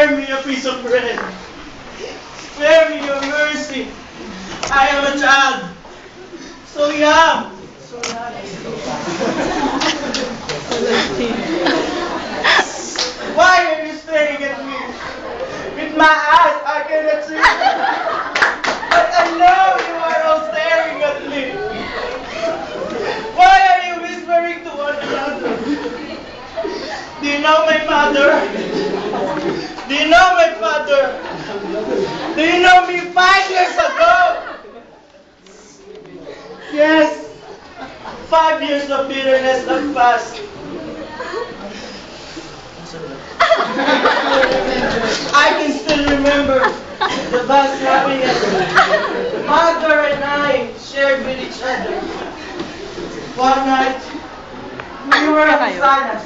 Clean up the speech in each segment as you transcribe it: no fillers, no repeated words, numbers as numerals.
spare me a piece of bread. Spare me your mercy. I am a child. So young. Why are you staring at me? With my eyes, I cannot see. But I know you are all staring at me. Why are you whispering to one another? Do you know my mother? Do you know my father? Do you know me 5 years ago? Yes. 5 years of bitterness have passed. I can still remember the vast happiness Mother and I shared with each other. One night, we were in Sanas.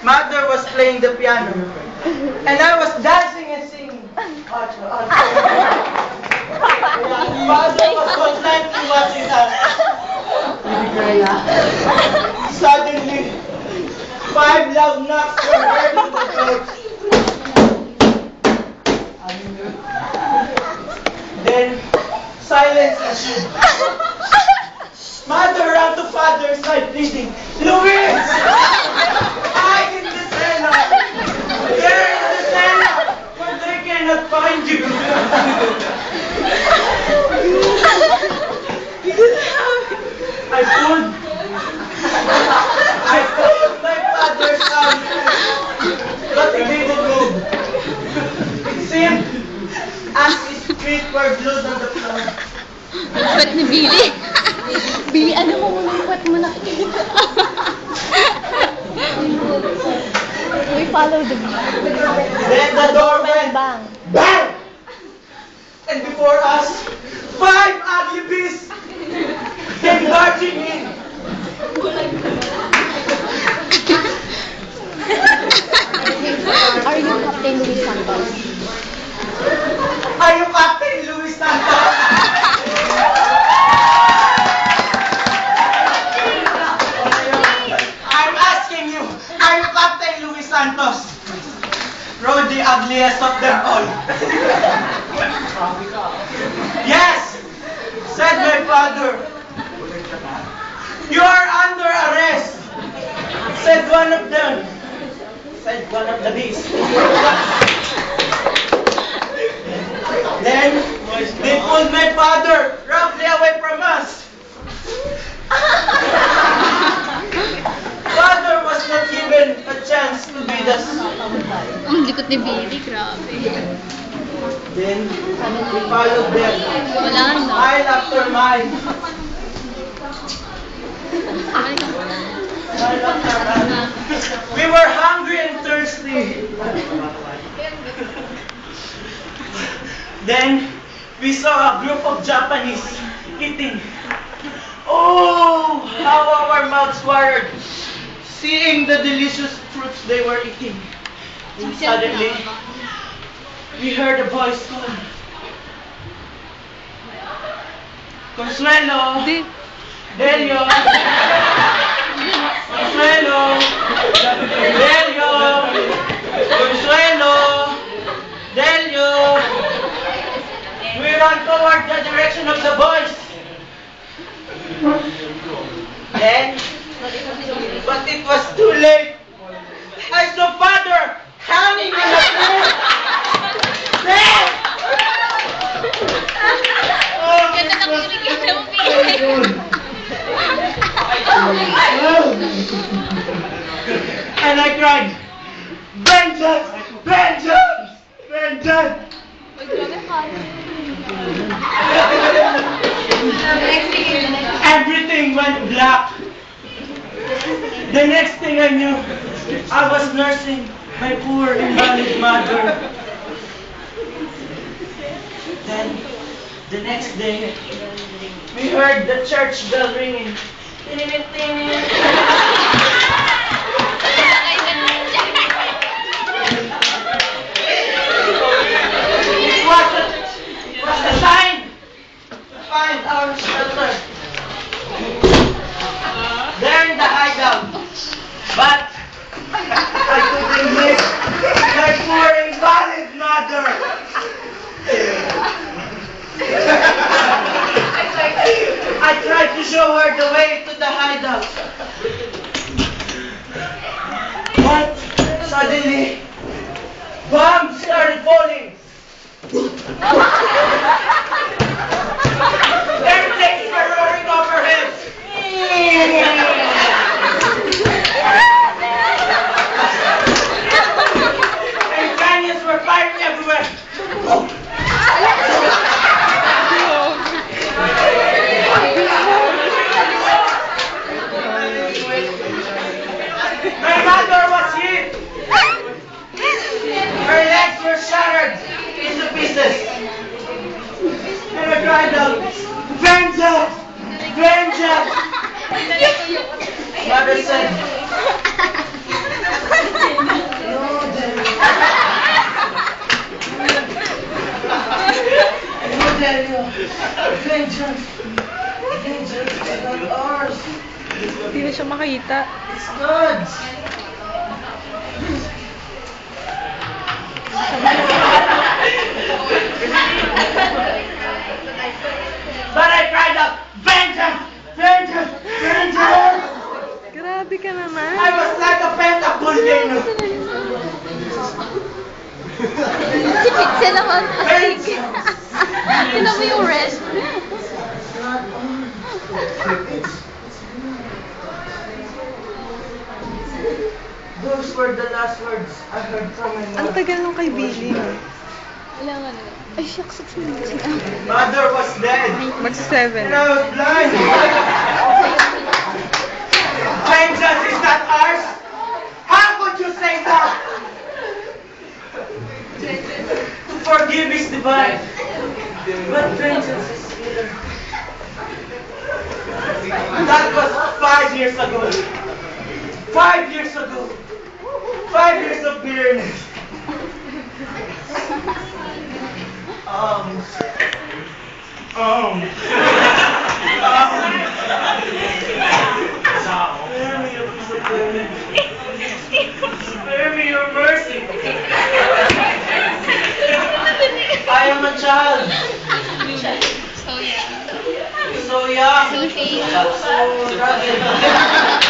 Mother was playing the piano, and I was dancing and singing. Father was contently watching us. Suddenly, 5 loud knocks were heard on the door. Then, silence ensued. Mother ran to Father's side pleading, Luis! Hide in the cellar! They're in the cellar! But they cannot find you! I pulled my father's arm, but he didn't move. It seemed as his feet were glued on the floor. Ba't ni Billy? Billy, ano mo muna yung kwat mo na? We follow the Then the door went bang. BANG! And before us, 5 ugly beasts came marching in. Are you Captain Luis Santos? Are you Captain Luis Santos? I'm asking you, are you Captain Luis Santos? Roll the ugliest of them all. Yes, said my father. You are under arrest, said one of them. Said one of the beasts. Then, they pulled my father roughly away from us. Father was not given a chance to beat us. Ang likot ni Billy, grabe. Then, we followed them. Wala na. Mile after mile. Mile after mile. We were hungry and thirsty. Then, we saw a group of Japanese eating. Oh, how our mouths watered, seeing the delicious fruits they were eating. And suddenly, we heard a voice call, Consuelo, Delio, Consuelo, Delio, Consuelo, Delio. We ran toward the direction of the voice. Then, but it was too late. I saw Father hanging in the floor. Then, oh, Ganda na kilikita mo, and I cried, vengeance, vengeance, vengeance. Everything went black. The next thing I knew, I was nursing my poor invalid mother. Then, the next day, we heard the church bell ringing. It was a sign to find our shelter. There in the hideout. But I couldn't miss my poor invalid tried to show her the way to the hideout. But suddenly, bombs started falling. Airplanes were roaring overhead. And cannons were firing everywhere. My mother was hit. Her legs were shattered into pieces. And I cried out, "Vengeance! Vengeance!" Mother said, "No, Daniel. No, Daniel. Vengeance. Vengeance is not ours. Hindi na siya makita. It's God's." But I cried out, "Vengeance! Vengeance! Vengeance!" Grabe ka naman. I was like a pent-up volcano. Si Pixie naman. Asig. Tinan mo yung red. Those were the last words I heard from my Ang mother. tagal nung kay Billy. Wala nga na. Ay, shucks, 6 minutes na. Mother was dead, Mag-7. and I was blind. Vengeance is not ours. How could you say that? To forgive is divine, but vengeance is either. That was 5 years ago. 5 years ago. 5 years of bitterness. Spare me a piece of goodness. Spare me your mercy. I am a child. So, yeah. So young. So, So rugged.